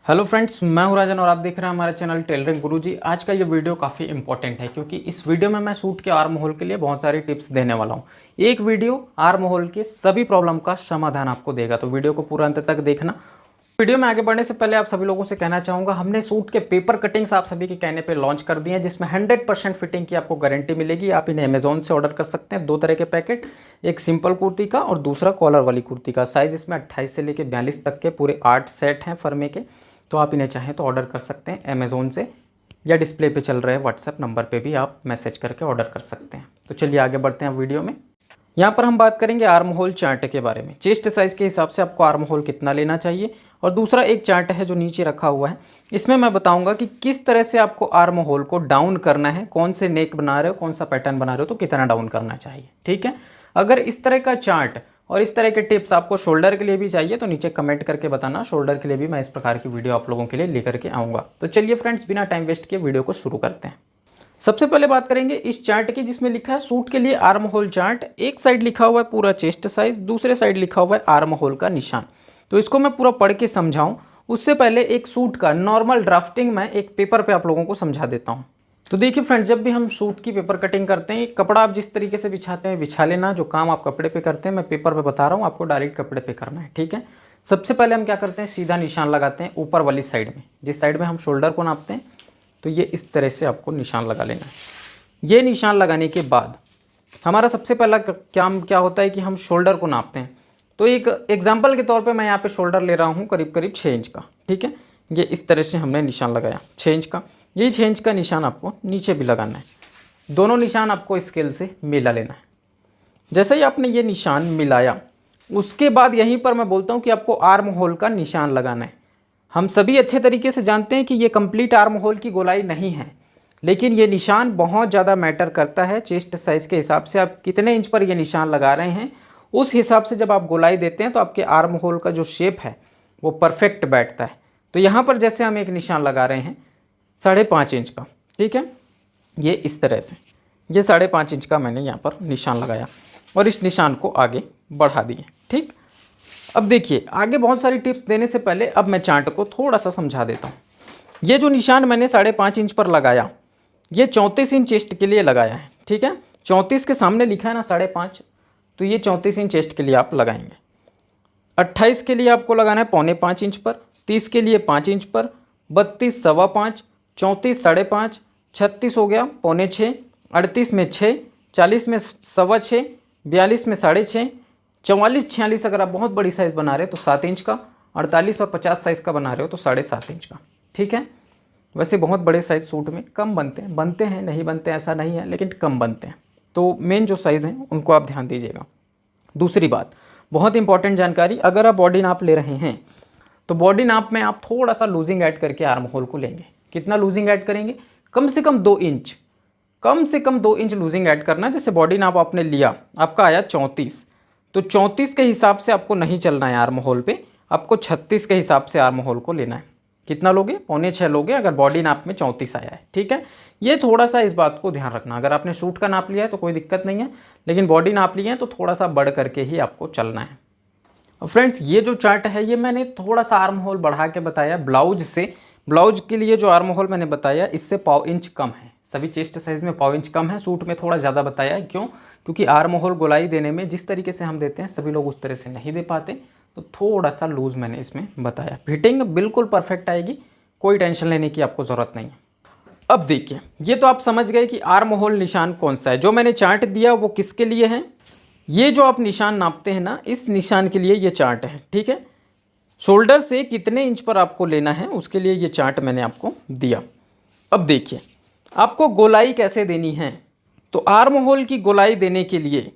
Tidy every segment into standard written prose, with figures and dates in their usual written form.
Hello friends, मैं हूं राजन और आप देख रहे हैं हमारा चैनल टेलरिंग गुरुजी। आज का ये वीडियो काफ़ी इंपॉर्टेंट है क्योंकि इस वीडियो में मैं सूट के आर्म होल के लिए बहुत सारी टिप्स देने वाला हूं। एक वीडियो आर्म होल के सभी प्रॉब्लम का समाधान आपको देगा, तो वीडियो को पूरा अंत तक देखना। वीडियो में आगे बढ़ने से पहले आप सभी लोगों से कहना चाहूँगा, हमने सूट के पेपर कटिंग्स आप सभी के कहने पर लॉन्च कर दिए हैं, जिसमें 100% फिटिंग की आपको गारंटी मिलेगी। आप इन्हें अमेजोन से ऑर्डर कर सकते हैं। 2 तरह के पैकेट, एक सिंपल कुर्ती का और दूसरा कॉलर वाली कुर्ती का। साइज़ इसमें 28 से लेकर 42 तक के पूरे 8 सेट हैं फर्मे के। तो आप इन्हें चाहें तो ऑर्डर कर सकते हैं अमेज़ोन से, या डिस्प्ले पे चल रहे व्हाट्सएप नंबर पे भी आप मैसेज करके ऑर्डर कर सकते हैं। तो चलिए आगे बढ़ते हैं वीडियो में। यहाँ पर हम बात करेंगे आर्म होल चार्ट के बारे में। चेस्ट साइज़ के हिसाब से आपको आर्म होल कितना लेना चाहिए, और दूसरा एक चार्ट है जो नीचे रखा हुआ है। इसमें मैं बताऊंगा कि किस तरह से आपको आर्म होल को डाउन करना है, कौन से नेक बना रहे हो, कौन सा पैटर्न बना रहे हो, तो कितना डाउन करना चाहिए। ठीक है, अगर इस तरह का चार्ट और इस तरह के टिप्स आपको शोल्डर के लिए भी चाहिए तो नीचे कमेंट करके बताना। शोल्डर के लिए भी मैं इस प्रकार की वीडियो आप लोगों के लिए लेकर के आऊँगा। तो चलिए फ्रेंड्स, बिना टाइम वेस्ट किए वीडियो को शुरू करते हैं। सबसे पहले बात करेंगे इस चार्ट की, जिसमें लिखा है सूट के लिए आर्म होल चार्ट। एक साइड लिखा हुआ है पूरा चेस्ट साइज, दूसरे साइड लिखा हुआ है आर्म होल का निशान। तो इसको मैं पूरा पढ़ के समझाऊं उससे पहले एक सूट का नॉर्मल ड्राफ्टिंग मैं एक पेपर पे आप लोगों को समझा देता हूं। तो देखिए फ्रेंड्स, जब भी हम सूट की पेपर कटिंग करते हैं, कपड़ा आप जिस तरीके से बिछाते हैं बिछा लेना। जो काम आप कपड़े पे करते हैं मैं पेपर पे बता रहा हूँ, आपको डायरेक्ट कपड़े पे करना है। ठीक है, सबसे पहले हम क्या करते हैं, सीधा निशान लगाते हैं ऊपर वाली साइड में, जिस साइड में हम शोल्डर को नापते हैं। तो ये इस तरह से आपको निशान लगा लेना है। ये निशान लगाने के बाद हमारा सबसे पहला काम क्या होता है कि हम शोल्डर को नापते हैं। तो एक एग्जाम्पल के तौर पे मैं यहाँ पे शोल्डर ले रहा हूँ करीब करीब 6 इंच का। ठीक है, ये इस तरह से हमने निशान लगाया 6 इंच का। यही 6 इंच का निशान आपको नीचे भी लगाना है। दोनों निशान आपको स्केल से मिला लेना है। जैसे ही आपने ये निशान मिलाया, उसके बाद यहीं पर मैं बोलता हूँ कि आपको आर्म होल का निशान लगाना है। हम सभी अच्छे तरीके से जानते हैं कि ये कंप्लीट आर्म होल की गोलाई नहीं है, लेकिन ये निशान बहुत ज़्यादा मैटर करता है। चेस्ट साइज़ के हिसाब से आप कितने इंच पर ये निशान लगा रहे हैं, उस हिसाब से जब आप गोलाई देते हैं तो आपके आर्म होल का जो शेप है वो परफेक्ट बैठता है। तो यहाँ पर जैसे हम एक निशान लगा रहे हैं 5.5 इंच का। ठीक है, ये इस तरह से ये 5.5 इंच का मैंने यहाँ पर निशान लगाया और इस निशान को आगे बढ़ा दिए। ठीक, अब देखिए आगे बहुत सारी टिप्स देने से पहले अब मैं चार्ट को थोड़ा सा समझा देता हूँ। ये जो निशान मैंने 5.5 इंच पर लगाया, ये 34 इंच चेस्ट के लिए लगाया है। ठीक है, 34 के सामने लिखा है ना 5.5, तो ये 34 इंच चेस्ट के लिए आप लगाएंगे। 28 के लिए आपको लगाना है 4.25 इंच पर, 30 के लिए 5 इंच पर, 32 5.25, 34 5.5, 36 हो गया 5.25, 38 में 6, 40 में 6.25, 42 में 6.5, 44 46 अगर आप बहुत बड़ी साइज़ बना रहे हो तो 7 इंच का, 48 और 50 साइज़ का बना रहे हो तो 7.5 इंच का। ठीक है, वैसे बहुत बड़े साइज़ सूट में कम बनते हैं नहीं बनते ऐसा नहीं है, लेकिन कम बनते हैं। तो मेन जो साइज़ हैं उनको आप ध्यान दीजिएगा। दूसरी बात, बहुत इंपॉर्टेंट जानकारी, अगर आप बॉडी नाप ले रहे हैं तो बॉडी नाप में आप थोड़ा सा लूजिंग ऐड करके आर्म होल को लेंगे। कितना लूजिंग ऐड करेंगे, कम से कम 2 इंच, कम से कम 2 इंच लूजिंग ऐड करना। जैसे बॉडी नाप आपने लिया, आपका आया 34, तो 34 के हिसाब से आपको नहीं चलना है आर्म होल पे, आपको 36 के हिसाब से आर्म होल को लेना है। कितना लोगे, 5.25 लोगे अगर बॉडी नाप में 34 आया है। ठीक है, ये थोड़ा सा इस बात को ध्यान रखना। अगर आपने सूट का नाप लिया है तो कोई दिक्कत नहीं है, लेकिन बॉडी नाप लिया है तो थोड़ा सा बढ़ करके ही आपको चलना है। और फ्रेंड्स, ये जो चार्ट है ये मैंने थोड़ा सा आर्म होल बढ़ा के बताया ब्लाउज से। ब्लाउज के लिए जो आर्म होल मैंने बताया इससे 1.5 इंच कम है। सभी चेस्ट साइज़ में 1.5 इंच कम है, सूट में थोड़ा ज़्यादा बताया है। क्यों? क्योंकि आर्म होल गोलाई देने में जिस तरीके से हम देते हैं सभी लोग उस तरह से नहीं दे पाते, तो थोड़ा सा लूज़ मैंने इसमें बताया। फिटिंग बिल्कुल परफेक्ट आएगी, कोई टेंशन लेने की आपको ज़रूरत नहीं है। अब देखिए, ये तो आप समझ गए कि आर्म होल निशान कौन सा है। जो मैंने चार्ट दिया वो किसके लिए है, ये जो आप निशान नापते हैं ना, इस निशान के लिए ये चार्ट है। ठीक है, शोल्डर से कितने इंच पर आपको लेना है उसके लिए ये चार्ट मैंने आपको दिया। अब देखिए आपको गोलाई कैसे देनी है। तो आर्म होल की गोलाई देने के लिए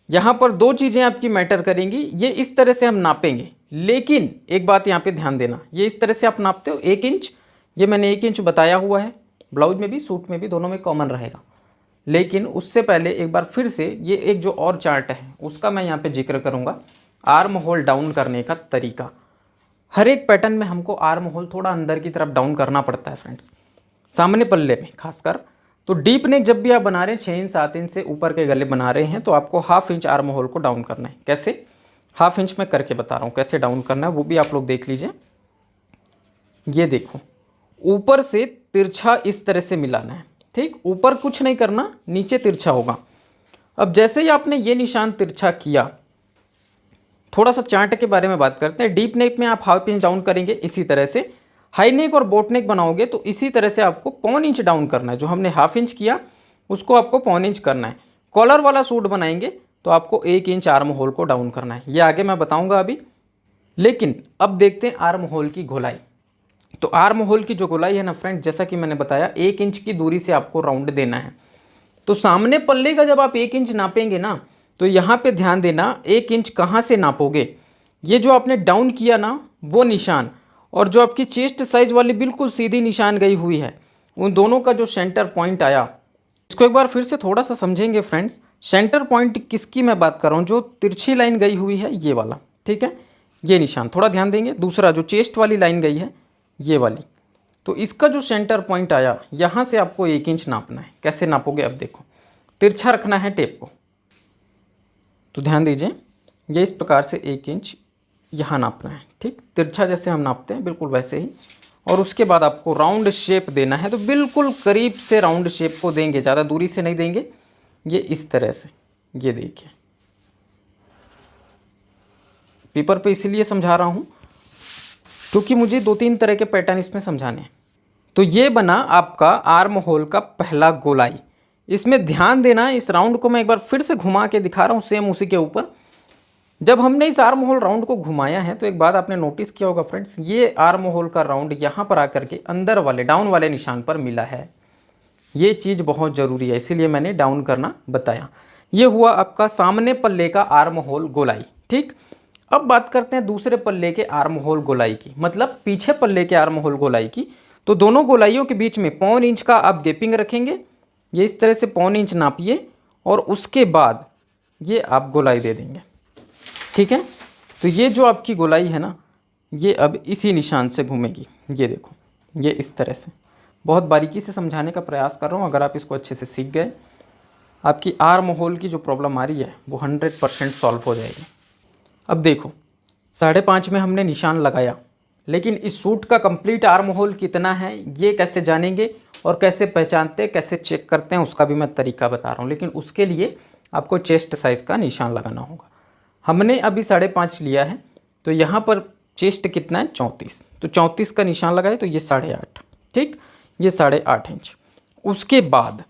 यहाँ पर 2 चीज़ें आपकी मैटर करेंगी। ये इस तरह से हम नापेंगे, लेकिन एक बात यहाँ पे ध्यान देना, ये इस तरह से आप नापते हो 1 इंच, ये मैंने 1 इंच बताया हुआ है। ब्लाउज में भी सूट में भी दोनों में कॉमन रहेगा। लेकिन उससे पहले एक बार फिर से ये एक जो और चार्ट है उसका मैं यहाँ पे जिक्र करूँगा। आर्म होल डाउन करने का तरीका, हर एक पैटर्न में हमको आर्म होल थोड़ा अंदर की तरफ डाउन करना पड़ता है फ्रेंड्स, सामने पल्ले में खासकर। तो डीप नेक जब भी आप बना रहे हैं 6 इंच 7 इंच से ऊपर के गले बना रहे हैं तो आपको 1/2 इंच आर्म होल को डाउन करना है। कैसे, 1/2 इंच में करके बता रहा हूँ कैसे डाउन करना है, वो भी आप लोग देख लीजिए। ये देखो, ऊपर से तिरछा इस तरह से मिलाना है, ठीक। ऊपर कुछ नहीं करना, नीचे तिरछा होगा। अब जैसे ही आपने ये निशान तिरछा किया, थोड़ा सा चार्ट के बारे में बात करते हैं। डीप नेक में आप हाफ इंच डाउन करेंगे इसी तरह से, हाई नेक और बोट नेक बनाओगे तो इसी तरह से आपको पौन इंच डाउन करना है। जो हमने हाफ इंच किया उसको आपको पौन इंच करना है। कॉलर वाला सूट बनाएंगे तो आपको 1 इंच आर्म होल को डाउन करना है। ये आगे मैं बताऊंगा अभी। लेकिन अब देखते हैं आर्म होल की गोलाई। तो आर्म होल की जो गोलाई है ना फ्रेंड, जैसा कि मैंने बताया 1 इंच की दूरी से आपको राउंड देना है। तो सामने पल्ले का जब आप 1 इंच नापेंगे ना, तो यहाँ पे ध्यान देना 1 इंच कहाँ से नापोगे। ये जो आपने डाउन किया ना वो निशान, और जो आपकी चेस्ट साइज वाली बिल्कुल सीधी निशान गई हुई है, उन दोनों का जो सेंटर पॉइंट आया, इसको एक बार फिर से थोड़ा सा समझेंगे फ्रेंड्स। सेंटर पॉइंट किसकी मैं बात कर रहा हूँ, जो तिरछी लाइन गई हुई है ये वाला, ठीक है, ये निशान थोड़ा ध्यान देंगे। दूसरा जो चेस्ट वाली लाइन गई है ये वाली, तो इसका जो सेंटर पॉइंट आया यहाँ से आपको 1 इंच नापना है। कैसे नापोगे, अब देखो, तिरछा रखना है टेप को, तो ध्यान दीजिए, ये इस प्रकार से 1 इंच यहाँ नापना है, ठीक। तिरछा जैसे हम नापते हैं बिल्कुल वैसे ही। और उसके बाद आपको राउंड शेप देना है, तो बिल्कुल करीब से राउंड शेप को देंगे, ज़्यादा दूरी से नहीं देंगे। ये इस तरह से, ये देखिए, पेपर पे इसीलिए समझा रहा हूँ क्योंकि मुझे 2-3 तरह के पैटर्न इसमें समझाने हैं। तो ये बना आपका आर्म होल का पहला गोलाई। इसमें ध्यान देना, इस राउंड को मैं एक बार फिर से घुमा के दिखा रहा हूँ सेम उसी के ऊपर। जब हमने इस आर्म होल राउंड को घुमाया है तो एक बात आपने नोटिस किया होगा फ्रेंड्स, ये आर्म होल का राउंड यहाँ पर आकर के अंदर वाले डाउन वाले निशान पर मिला है। ये चीज़ बहुत ज़रूरी है, इसीलिए मैंने डाउन करना बताया। ये हुआ आपका सामने पल्ले का आर्म होल गोलाई, ठीक। अब बात करते हैं दूसरे पल्ले के आर्म होल गोलाई की, मतलब पीछे पल्ले के आर्म होल गोलाई की। तो दोनों गोलाइयों के बीच में 1.25 इंच का आप गैपिंग रखेंगे। ये इस तरह से 1.25 इंच नापिए और उसके बाद ये आप गोलाई दे देंगे, ठीक है। तो ये जो आपकी गोलाई है ना, ये अब इसी निशान से घूमेगी। ये देखो, ये इस तरह से, बहुत बारीकी से समझाने का प्रयास कर रहा हूँ। अगर आप इसको अच्छे से सीख गए, आपकी आर्म होल की जो प्रॉब्लम आ रही है वो 100% सॉल्व हो जाएगी। अब देखो, 5.5 में हमने निशान लगाया, लेकिन इस सूट का कंप्लीट आर्म होल कितना है ये कैसे जानेंगे और कैसे पहचानते हैं, कैसे चेक करते हैं, उसका भी मैं तरीका बता रहा हूँ। लेकिन उसके लिए आपको चेस्ट साइज़ का निशान लगाना होगा। हमने अभी 5.5 लिया है, तो यहाँ पर चेस्ट कितना है 34, तो 34 का निशान लगाए तो ये 8.5, ठीक, ये 8.5 इंच। उसके बाद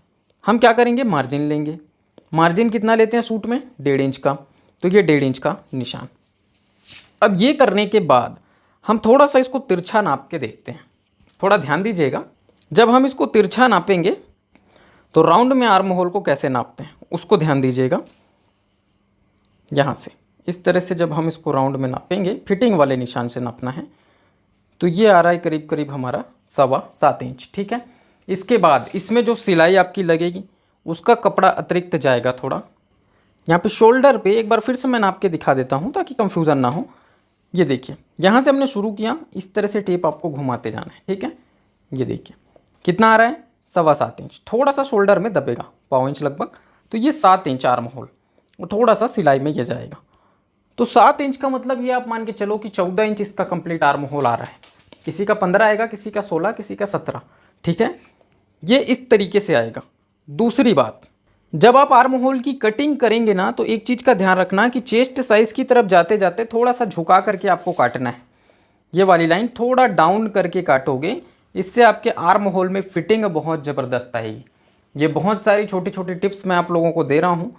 हम क्या करेंगे, मार्जिन लेंगे। मार्जिन कितना लेते हैं सूट में, 1.5 इंच का, तो ये 1.5 इंच का निशान। अब ये करने के बाद हम थोड़ा सा इसको तिरछा नाप के देखते हैं। थोड़ा ध्यान दीजिएगा, जब हम इसको तिरछा नापेंगे तो राउंड में आर्म होल को कैसे नापते हैं उसको ध्यान दीजिएगा। यहाँ से इस तरह से जब हम इसको राउंड में नापेंगे, फिटिंग वाले निशान से नापना है, तो ये आ रहा है करीब करीब हमारा 7.25 इंच, ठीक है। इसके बाद इसमें जो सिलाई आपकी लगेगी उसका कपड़ा अतिरिक्त जाएगा थोड़ा। यहाँ पे शोल्डर पे एक बार फिर से मैं नाप के दिखा देता हूँ ताकि कंफ्यूजन ना हो। ये देखिए, यहाँ से हमने शुरू किया, इस तरह से टेप आपको घुमाते जाना है, ठीक है। ये देखिए कितना आ रहा है, 7.25 इंच। थोड़ा सा शोल्डर में दबेगा, 1.25 इंच लगभग, तो ये 7 इंच आर्म होल, और थोड़ा सा सिलाई में ये जाएगा। तो 7 इंच का मतलब ये आप मान के चलो कि 14 इंच इसका कंप्लीट आर्म होल आ रहा है। किसी का 15 आएगा, किसी का 16, किसी का 17, ठीक है। ये इस तरीके से आएगा। दूसरी बात, जब आप आर्म होल की कटिंग करेंगे ना, तो एक चीज़ का ध्यान रखना कि चेस्ट साइज़ की तरफ जाते जाते थोड़ा सा झुका करके आपको काटना है। ये वाली लाइन थोड़ा डाउन करके काटोगे, इससे आपके आर्म होल में फिटिंग बहुत ज़बरदस्त आएगी। ये बहुत सारी छोटी छोटी टिप्स मैं आप लोगों को दे रहा हूँ,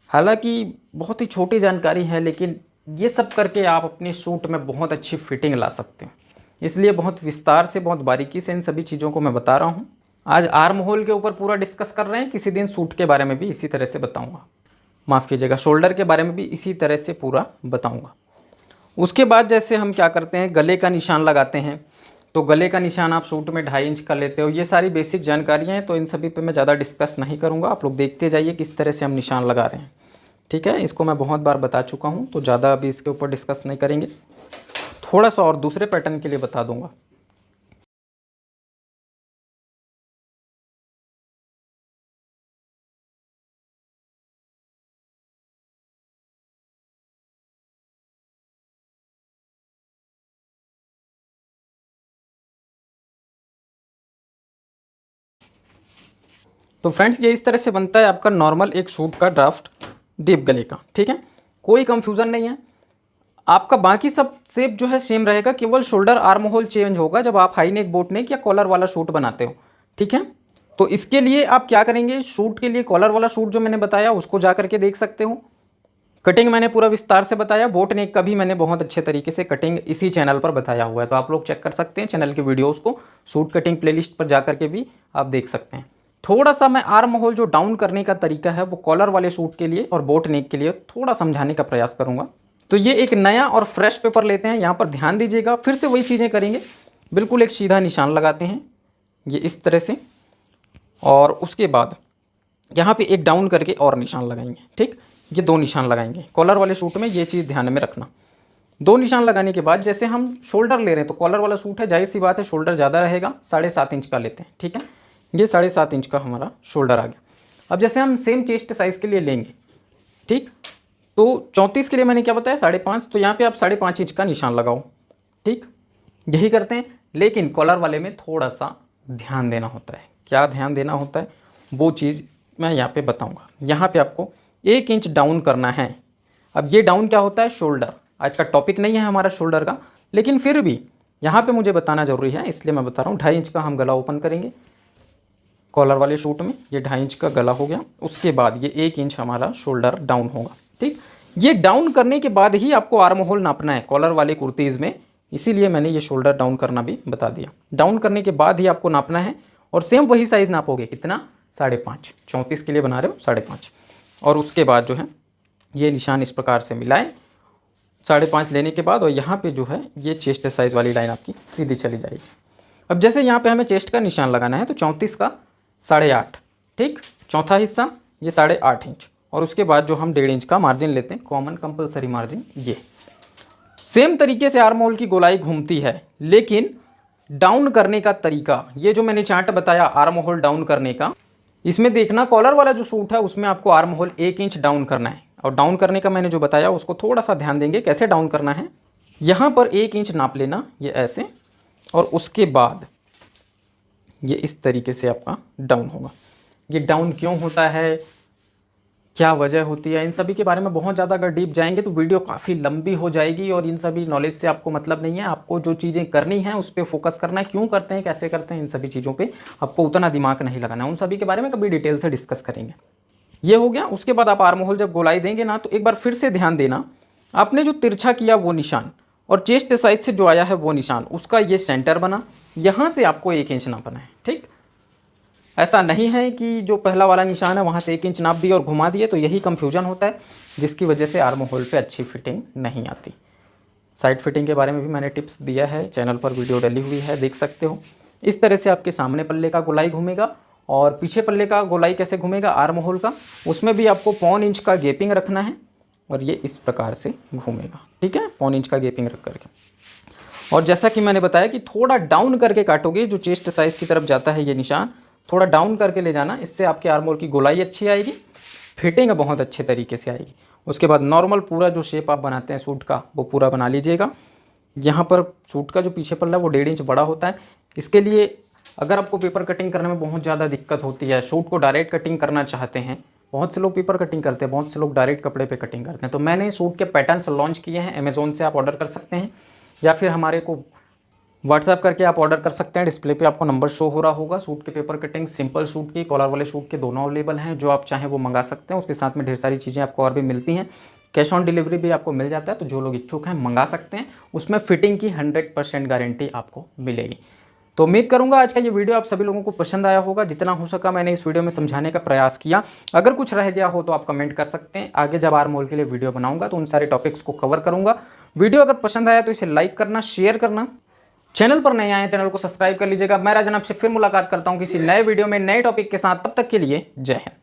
हालांकि बहुत ही छोटी जानकारी है, लेकिन ये सब करके आप अपने सूट में बहुत अच्छी फिटिंग ला सकते हैं। इसलिए बहुत विस्तार से, बहुत बारीकी से इन सभी चीज़ों को मैं बता रहा हूँ। आज आर्म होल के ऊपर पूरा डिस्कस कर रहे हैं, किसी दिन सूट के बारे में भी इसी तरह से बताऊँगा। माफ़ कीजिएगा, शोल्डर के बारे में भी इसी तरह से पूरा बताऊँगा। उसके बाद जैसे हम क्या करते हैं, गले का निशान लगाते हैं। तो गले का निशान आप सूट में 2.5 इंच का लेते हो। ये सारी बेसिक जानकारियाँ हैं, तो इन सभी पे मैं ज़्यादा डिस्कस नहीं करूँगा। आप लोग देखते जाइए किस तरह से हम निशान लगा रहे हैं, ठीक है। इसको मैं बहुत बार बता चुका हूँ, तो ज़्यादा अभी इसके ऊपर डिस्कस नहीं करेंगे। थोड़ा सा और दूसरे पैटर्न के लिए बता दूँगा। तो फ्रेंड्स ये इस तरह से बनता है आपका नॉर्मल एक सूट का ड्राफ्ट डीप गले का, ठीक है। कोई कंफ्यूजन नहीं है, आपका बाकी सब शेप जो है सेम रहेगा, केवल शोल्डर आर्म होल चेंज होगा जब आप हाई नेक, बोट नेक या कॉलर वाला सूट बनाते हो, ठीक है। तो इसके लिए आप क्या करेंगे, सूट के लिए कॉलर वाला सूट जो मैंने बताया उसको जा करके देख सकते हो। कटिंग मैंने पूरा विस्तार से बताया, बोट नेक का भी मैंने बहुत अच्छे तरीके से कटिंग इसी चैनल पर बताया हुआ है, तो आप लोग चेक कर सकते हैं चैनल के वीडियोस को, सूट कटिंग प्लेलिस्ट पर जा करके भी आप देख सकते हैं। थोड़ा सा मैं आर्म होल जो डाउन करने का तरीका है वो कॉलर वाले सूट के लिए और बोट नेक के लिए थोड़ा समझाने का प्रयास करूँगा। तो ये एक नया और फ्रेश पेपर लेते हैं, यहाँ पर ध्यान दीजिएगा, फिर से वही चीज़ें करेंगे। बिल्कुल एक सीधा निशान लगाते हैं ये इस तरह से, और उसके बाद यहाँ पे एक डाउन करके और निशान लगाएंगे, ठीक। ये 2 निशान लगाएंगे कॉलर वाले सूट में, ये चीज़ ध्यान में रखना। 2 निशान लगाने के बाद जैसे हम शोल्डर ले रहे हैं, तो कॉलर वाला सूट है, जाहिर सी बात है शोल्डर ज़्यादा रहेगा, 7.5 इंच का लेते हैं, ठीक है। ये 7.5 इंच का हमारा शोल्डर आ गया। अब जैसे हम सेम चेस्ट साइज़ के लिए लेंगे, ठीक, तो 34 के लिए मैंने क्या बताया 5.5, तो यहाँ पे आप 5.5 इंच का निशान लगाओ, ठीक। यही करते हैं, लेकिन कॉलर वाले में थोड़ा सा ध्यान देना होता है। क्या ध्यान देना होता है वो चीज़ मैं यहाँ पे बताऊँगा। यहाँ पे आपको 1 इंच डाउन करना है। अब ये डाउन क्या होता है, शोल्डर, आज का टॉपिक नहीं है हमारा शोल्डर का, लेकिन फिर भी यहाँ पे मुझे बताना ज़रूरी है, इसलिए मैं बता रहा हूँ। 2.5 इंच का हम गला ओपन करेंगे कॉलर वाले सूट में, ये 2.5 इंच का गला हो गया। उसके बाद ये 1 इंच हमारा शोल्डर डाउन होगा, ठीक। ये डाउन करने के बाद ही आपको आर्म होल नापना है कॉलर वाले कुर्तीज़ में, इसीलिए मैंने ये शोल्डर डाउन करना भी बता दिया। डाउन करने के बाद ही आपको नापना है, और सेम वही साइज़ नापोगे, कितना, 5.5, 34 के लिए बना रहे हो 5.5, और उसके बाद जो है ये निशान इस प्रकार से मिलाएं 5.5 लेने के बाद, और यहाँ पे जो है ये चेस्ट साइज़ वाली लाइन आपकी सीधी चली जाएगी। अब जैसे यहाँ पे हमें चेस्ट का निशान लगाना है, तो 34 का 8.5, ठीक, चौथा हिस्सा ये 8.5 इंच, और उसके बाद जो हम 1.5 इंच का मार्जिन लेते हैं, कॉमन कंपलसरी मार्जिन, ये सेम तरीके से आर्म होल की गोलाई घूमती है, लेकिन डाउन करने का तरीका, ये जो मैंने चार्ट बताया आर्म होल डाउन करने का, इसमें देखना कॉलर वाला जो सूट है उसमें आपको आर्म होल 1 इंच डाउन करना है, और डाउन करने का मैंने जो बताया उसको थोड़ा सा ध्यान देंगे कैसे डाउन करना है। यहाँ पर 1 इंच नाप लेना, ये ऐसे, और उसके बाद ये इस तरीके से आपका डाउन होगा। ये डाउन क्यों होता है, क्या वजह होती है, इन सभी के बारे में बहुत ज़्यादा अगर डीप जाएंगे तो वीडियो काफ़ी लंबी हो जाएगी, और इन सभी नॉलेज से आपको मतलब नहीं है। आपको जो चीज़ें करनी हैं उस पर फोकस करना है, क्यों करते हैं, कैसे करते हैं, इन सभी चीज़ों पे आपको उतना दिमाग नहीं लगाना है। उन सभी के बारे में कभी डिटेल से डिस्कस करेंगे। ये हो गया। उसके बाद आप आर्म होल जब गोलाई देंगे ना, तो एक बार फिर से ध्यान देना, आपने जो तिरछा किया वो निशान और चेस्ट साइज से जो आया है वो निशान, उसका ये सेंटर बना, यहाँ से आपको 1 इंच नापना है, ठीक। ऐसा नहीं है कि जो पहला वाला निशान है वहाँ से 1 इंच नाप दिए और घुमा दिए, तो यही कंफ्यूजन होता है, जिसकी वजह से आर्म होल पे अच्छी फिटिंग नहीं आती। साइड फिटिंग के बारे में भी मैंने टिप्स दिया है, चैनल पर वीडियो डली हुई है, देख सकते हो। इस तरह से आपके सामने पल्ले का गोलाई घूमेगा, और पीछे पल्ले का गोलाई कैसे घूमेगा आर्म होल का, उसमें भी आपको 0.25 इंच का गेपिंग रखना है, और ये इस प्रकार से घूमेगा, ठीक है, 0.25 इंच का गेपिंग रख करके। और जैसा कि मैंने बताया कि थोड़ा डाउन करके काटोगे, जो चेस्ट साइज़ की तरफ जाता है ये निशान, थोड़ा डाउन करके ले जाना, इससे आपके आर्म होल की गोलाई अच्छी आएगी, फिटिंग बहुत अच्छे तरीके से आएगी। उसके बाद नॉर्मल पूरा जो शेप आप बनाते हैं सूट का वो पूरा बना लीजिएगा। यहाँ पर सूट का जो पीछे पल्ला है वो 1.5 इंच बड़ा होता है। इसके लिए अगर आपको पेपर कटिंग करने में बहुत ज़्यादा दिक्कत होती है, सूट को डायरेक्ट कटिंग करना चाहते हैं, बहुत से लोग पेपर कटिंग करते हैं, बहुत से लोग डायरेक्ट कपड़े पे कटिंग करते हैं, तो मैंने सूट के पैटर्न्स लॉन्च किए हैं, अमेज़ोन से आप ऑर्डर कर सकते हैं, या फिर हमारे को व्हाट्सएप करके आप ऑर्डर कर सकते हैं। डिस्प्ले पे आपको नंबर शो हो रहा होगा। सूट के पेपर कटिंग, सिंपल सूट की, कॉलर वाले सूट के दोनों अवेलेबल हैं, जो आप चाहें वो मंगा सकते हैं। उसके साथ में ढेर सारी चीज़ें आपको और भी मिलती हैं, कैश ऑन डिलीवरी भी आपको मिल जाता है, तो जो लोग इच्छुक हैं मंगा सकते हैं। उसमें फिटिंग की 100% गारंटी आपको मिलेगी। तो उम्मीद करूंगा आज का ये वीडियो आप सभी लोगों को पसंद आया होगा। जितना हो सका मैंने इस वीडियो में समझाने का प्रयास किया। अगर कुछ रह गया हो तो आप कमेंट कर सकते हैं। आगे जब आर्म होल के लिए वीडियो बनाऊंगा तो उन सारे टॉपिक्स को कवर करूंगा। वीडियो अगर पसंद आया तो इसे लाइक करना, शेयर करना। चैनल पर नए आए चैनल को सब्सक्राइब कर लीजिएगा। मैं राजन आपसे फिर मुलाकात करता हूं किसी नए वीडियो में नए टॉपिक के साथ। तब तक के लिए जय हिंद।